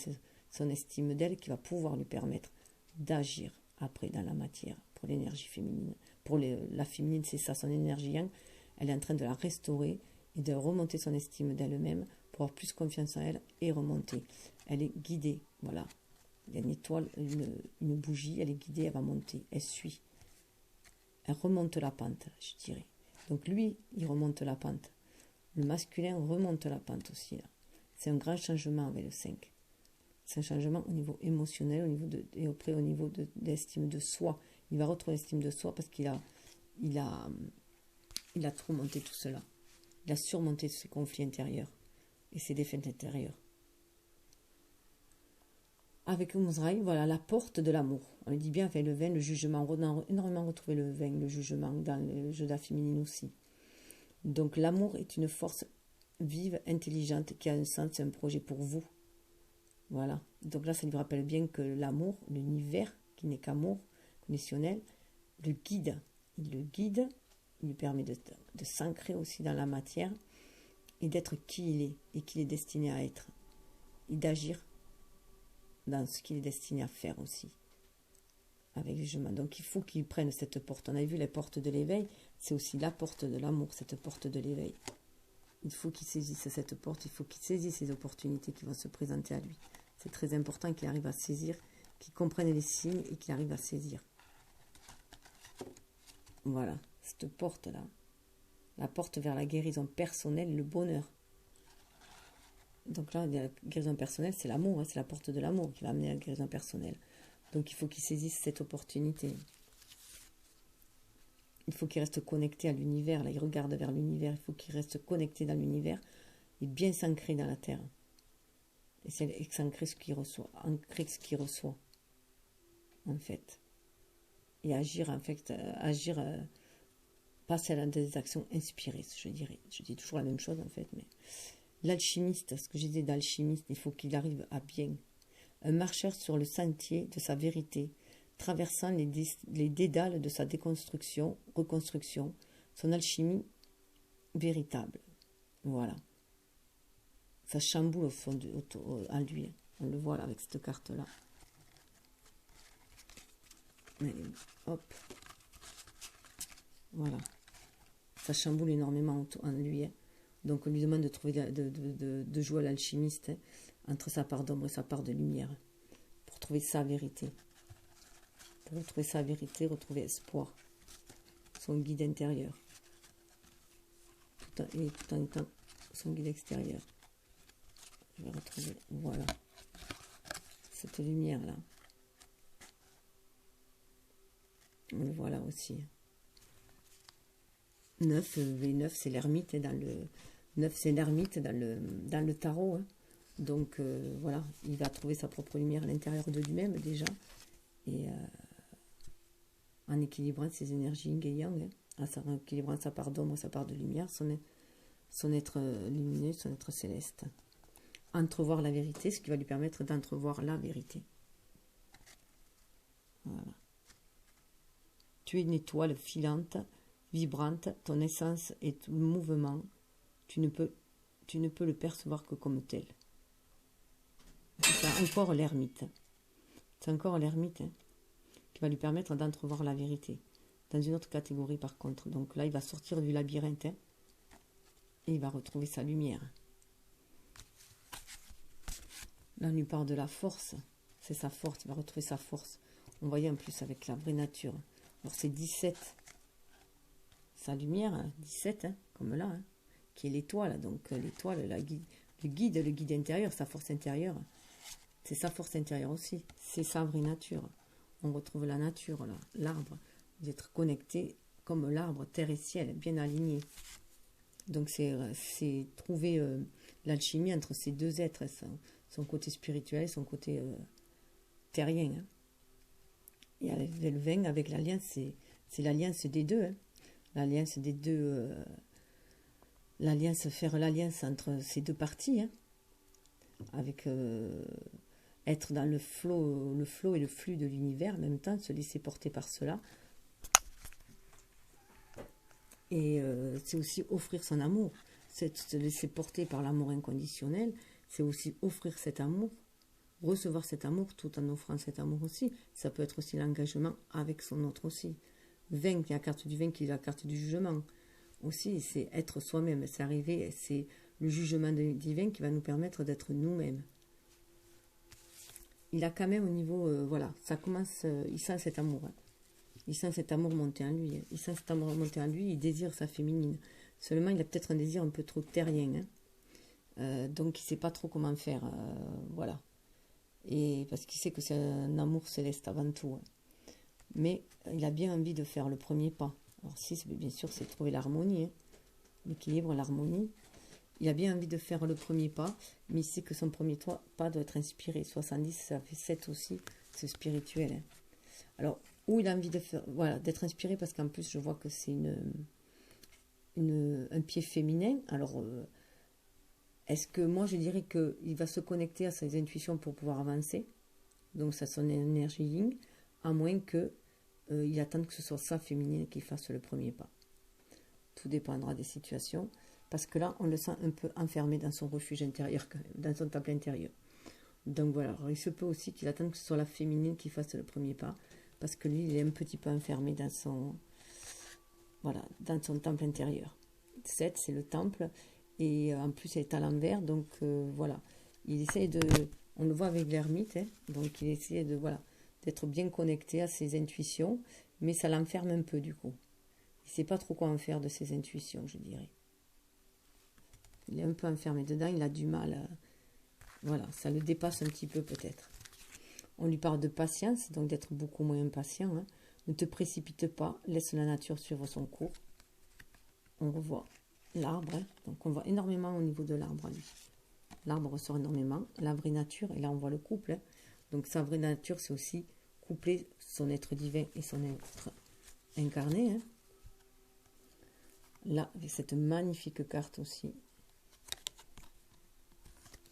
son estime d'elle qui va pouvoir lui permettre d'agir après dans la matière pour l'énergie féminine. Pour la féminine, c'est ça, son énergie yang, elle est en train de la restaurer et de remonter son estime d'elle-même pour avoir plus confiance en elle et remonter. Elle est guidée, voilà. Il y a une étoile, une bougie, elle est guidée, elle va monter, elle suit. Elle remonte la pente, je dirais. Donc lui, il remonte la pente. Le masculin remonte la pente aussi. Là. C'est un grand changement avec le 5. C'est un changement au niveau émotionnel, et après au niveau de l'estime de soi. Il va retrouver l'estime de soi parce qu'il a surmonté tout cela. Il a surmonté ses conflits intérieurs et ses défaites intérieures. Avec Mozraï, voilà la porte de l'amour. On le dit bien avec le vin, le jugement. On a énormément retrouvé le vin, le jugement dans le jeu féminine aussi. Donc l'amour est une force vive, intelligente, qui a un sens et un projet pour vous. Voilà. Donc là, ça nous rappelle bien que l'amour, l'univers, qui n'est qu'amour conditionnel, le guide. Il le guide, il lui permet de s'ancrer aussi dans la matière et d'être qui il est et qu'il est destiné à être. Et d'agir dans ce qu'il est destiné à faire aussi. Avec le jugement. Donc il faut qu'il prenne cette porte. On a vu les portes de l'éveil, c'est aussi la porte de l'amour, cette porte de l'éveil. Il faut qu'il saisisse cette porte, il faut qu'il saisisse ces opportunités qui vont se présenter à lui. C'est très important qu'il arrive à saisir, qu'il comprenne les signes et qu'il arrive à saisir. Voilà, cette porte-là. La porte vers la guérison personnelle, le bonheur. Donc là, la guérison personnelle, c'est l'amour, hein, c'est la porte de l'amour qui va amener à la guérison personnelle. Donc il faut qu'il saisisse cette opportunité. Il faut qu'il reste connecté à l'univers. Là, il regarde vers l'univers. Il faut qu'il reste connecté dans l'univers et bien s'ancrer dans la terre. Et s'ancrer ce qu'il reçoit. Ancrer ce qu'il reçoit. En fait. Et agir, en fait, passer à des actions inspirées, je dirais. Je dis toujours la même chose, en fait. Mais l'alchimiste, ce que je disais d'alchimiste, il faut qu'il arrive à bien. Un marcheur sur le sentier de sa vérité, traversant les dédales de sa déconstruction, reconstruction, son alchimie véritable. Voilà. Ça chamboule au fond en lui. On le voit là avec cette carte-là. Hop. Voilà. Ça chamboule énormément en lui. Hein. Donc on lui demande de trouver de jouer à l'alchimiste, hein, entre sa part d'ombre et sa part de lumière, pour trouver sa vérité. Pour retrouver sa vérité, retrouver espoir, son guide intérieur, tout en étant son guide extérieur. Je vais retrouver, voilà, cette lumière-là. On le voit là aussi. 9, V9, c'est l'ermite, dans le 9, c'est l'ermite dans le tarot. Hein. Donc, voilà, il va trouver sa propre lumière à l'intérieur de lui-même, déjà. Et en équilibrant ses énergies yin et yang, hein, en équilibrant sa part d'ombre, sa part de lumière, son être lumineux, son être céleste. Entrevoir la vérité, ce qui va lui permettre d'entrevoir la vérité. Voilà. Tu es une étoile filante, vibrante, ton essence est le mouvement, tu ne peux le percevoir que comme tel. C'est encore l'ermite. C'est encore l'ermite, hein, qui va lui permettre d'entrevoir la vérité. Dans une autre catégorie par contre. Donc là, il va sortir du labyrinthe, hein, et il va retrouver sa lumière. Là, on lui parle de la force. C'est sa force, il va retrouver sa force. On voyait en plus avec la vraie nature. Alors c'est 17. Sa lumière, hein, 17, hein, comme là, hein, qui est l'étoile. Donc l'étoile, le guide intérieur, sa force intérieure. C'est sa force intérieure aussi. C'est sa vraie nature. On retrouve la nature, là, l'arbre. Vous êtes connecté comme l'arbre, terre et ciel, bien aligné. Donc c'est trouver l'alchimie entre ces deux êtres, son côté spirituel et son côté terrien. Hein. Et avec le vin, avec l'alliance, c'est l'alliance des deux. Hein. L'alliance des deux. Faire l'alliance entre ces deux parties. Hein. Avec être dans le flot et le flux de l'univers, en même temps, se laisser porter par cela. Et c'est aussi offrir son amour. C'est se laisser porter par l'amour inconditionnel. C'est aussi offrir cet amour, recevoir cet amour tout en offrant cet amour aussi. Ça peut être aussi l'engagement avec son autre aussi. 20, qui est la carte du 20, qui est la carte du jugement. Aussi, c'est être soi-même. C'est arriver, c'est le jugement divin qui va nous permettre d'être nous-mêmes. Il a quand même au niveau, voilà, ça commence, il sent cet amour. Hein. Il sent cet amour monter en lui. Hein. Il sent cet amour monter en lui, il désire sa féminine. Seulement, il a peut-être un désir un peu trop terrien. Hein. Donc, il ne sait pas trop comment faire. Voilà. et parce qu'il sait que c'est un amour céleste avant tout, hein. Mais il a bien envie de faire le premier pas. Alors si, bien sûr, c'est trouver l'harmonie, hein, l'équilibre, l'harmonie. Il a bien envie de faire le premier pas, mais il sait que son premier pas doit être inspiré. 70, ça fait 7 aussi, c'est spirituel, hein. Alors, où il a envie de faire, voilà, d'être inspiré, parce qu'en plus, je vois que c'est un pied féminin. Alors, est-ce que moi, je dirais qu'il va se connecter à ses intuitions pour pouvoir avancer, donc ça son énergie yin, à moins que il attende que ce soit sa féminine qui fasse le premier pas. Tout dépendra des situations, parce que là, on le sent un peu enfermé dans son refuge intérieur, quand même, dans son temple intérieur. Donc voilà, alors, il se peut aussi qu'il attende que ce soit la féminine qui fasse le premier pas, parce que lui, il est un petit peu enfermé dans son, voilà, dans son temple intérieur. 7, c'est le temple, et en plus, elle est à l'envers, donc voilà. Il essaye de, on le voit avec l'ermite, hein, donc il essaie de, voilà, d'être bien connecté à ses intuitions, mais ça l'enferme un peu du coup. Il ne sait pas trop quoi en faire de ses intuitions, je dirais. Il est un peu enfermé dedans, il a du mal. Voilà, ça le dépasse un petit peu peut-être. On lui parle de patience, donc d'être beaucoup moins impatient, hein. Ne te précipite pas, laisse la nature suivre son cours. On revoit l'arbre, hein. Donc on voit énormément au niveau de l'arbre à lui. L'arbre ressort énormément, la vraie nature, et là on voit le couple, hein. Donc sa vraie nature, c'est aussi coupler son être divin et son être incarné, hein. Là, avec cette magnifique carte aussi,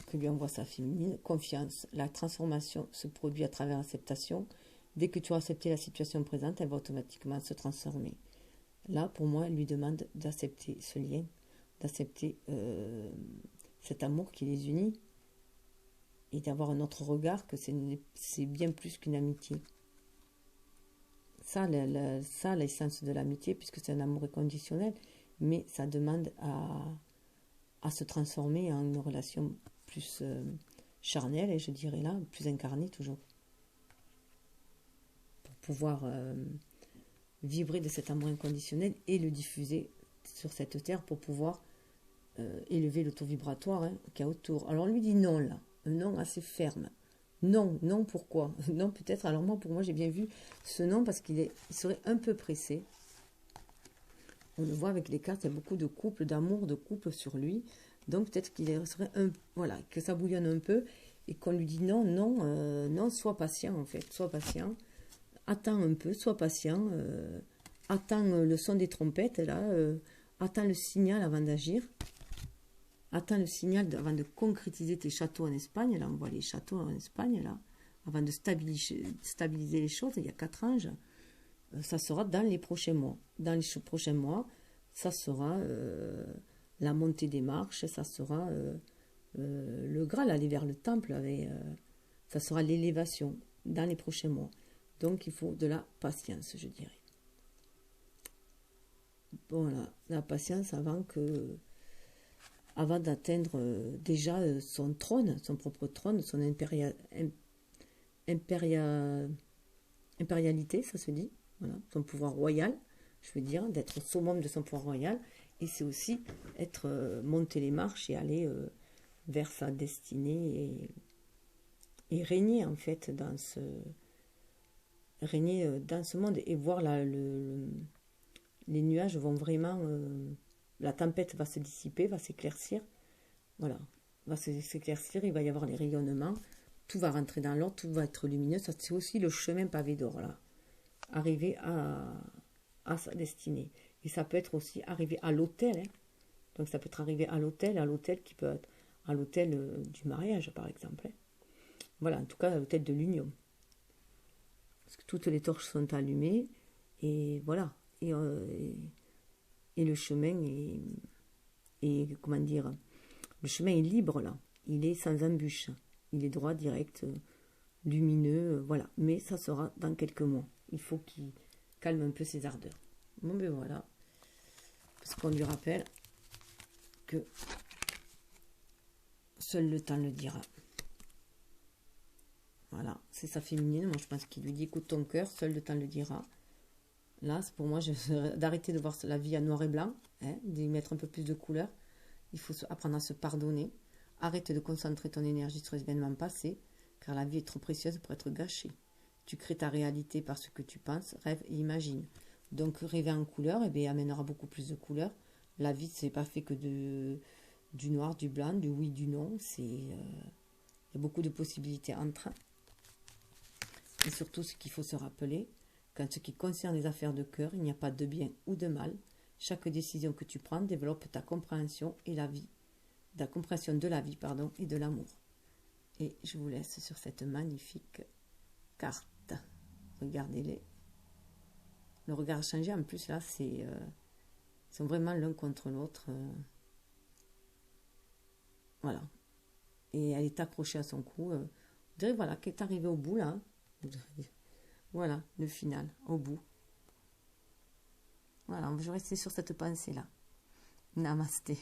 que lui envoie sa féminine, confiance. La transformation se produit à travers l'acceptation. Dès que tu as accepté la situation présente, elle va automatiquement se transformer. Là, pour moi, elle lui demande d'accepter ce lien, d'accepter cet amour qui les unit, et d'avoir un autre regard, que c'est bien plus qu'une amitié. Ça, l'essence de l'amitié, puisque c'est un amour inconditionnel, mais ça demande à se transformer en une relation plus charnelle, et je dirais là, plus incarnée toujours. Pour pouvoir vibrer de cet amour inconditionnel et le diffuser sur cette terre pour pouvoir élever le taux vibratoire, hein, qu'il y a autour. Alors on lui dit non là, un non assez ferme. Non, non, pourquoi? Non, peut-être. Alors moi, pour moi, j'ai bien vu ce non parce il serait un peu pressé. On le voit avec les cartes, il y a beaucoup de couples, d'amour, de couples sur lui. Donc peut-être qu'il serait voilà, que ça bouillonne un peu et qu'on lui dit non, non, non, sois patient en fait, sois patient. Attends un peu, sois patient. Attends le son des trompettes là. Attends le signal avant d'agir. Attends le signal avant de concrétiser tes châteaux en Espagne. Là, on voit les châteaux en Espagne, là. Avant de stabiliser les choses, il y a 4 anges. Ça sera dans les prochains mois. Dans les prochains mois, ça sera la montée des marches, ça sera le Graal, aller vers le temple. Ça sera l'élévation dans les prochains mois. Donc, il faut de la patience, je dirais. Bon, la patience avant d'atteindre déjà son trône, son propre trône, son impérialité, ça se dit, voilà, son pouvoir royal, je veux dire, d'être au summum de son pouvoir royal, et c'est aussi monter les marches et aller vers sa destinée et régner en fait dans ce monde et voir les nuages vont vraiment la tempête va se dissiper, va s'éclaircir, voilà, va s'éclaircir, il va y avoir les rayonnements, tout va rentrer dans l'ordre, tout va être lumineux. Ça, c'est aussi le chemin pavé d'or, là, arriver à sa destinée. Et ça peut être aussi arriver à l'autel, hein. Donc ça peut être arrivé à l'autel qui peut être à l'autel du mariage, par exemple, hein. Voilà, en tout cas à l'autel de l'union. Parce que toutes les torches sont allumées, et voilà, et le chemin est, comment dire, le chemin est libre là, il est sans embûche, il est droit, direct, lumineux, voilà. Mais ça sera dans quelques mois. Il faut qu'il calme un peu ses ardeurs. Bon ben voilà, parce qu'on lui rappelle que seul le temps le dira. Voilà, c'est sa féminine. Moi je pense qu'il lui dit écoute ton cœur, seul le temps le dira. Là, c'est pour moi d'arrêter de voir la vie en noir et blanc, hein, d'y mettre un peu plus de couleur. Il faut apprendre à se pardonner. Arrête de concentrer ton énergie sur les événements passés, car la vie est trop précieuse pour être gâchée. Tu crées ta réalité par ce que tu penses, rêves et imagines. Donc rêver en couleur, eh bien, amènera beaucoup plus de couleurs. La vie, c'est pas fait que du noir, du blanc, du oui, du non. Il y a beaucoup de possibilités entre. Et surtout, ce qu'il faut se rappeler, qu'en ce qui concerne les affaires de cœur, il n'y a pas de bien ou de mal. Chaque décision que tu prends développe ta compréhension et ta compréhension de la vie, pardon, et de l'amour. Et je vous laisse sur cette magnifique carte. Regardez-les. Le regard changé, en plus, là, ils sont vraiment l'un contre l'autre. Voilà. Et elle est accrochée à son cou. Je dirais, voilà, qu'elle est arrivée au bout, là. Voilà, le final, au bout. Voilà, je vais rester sur cette pensée-là. Namasté.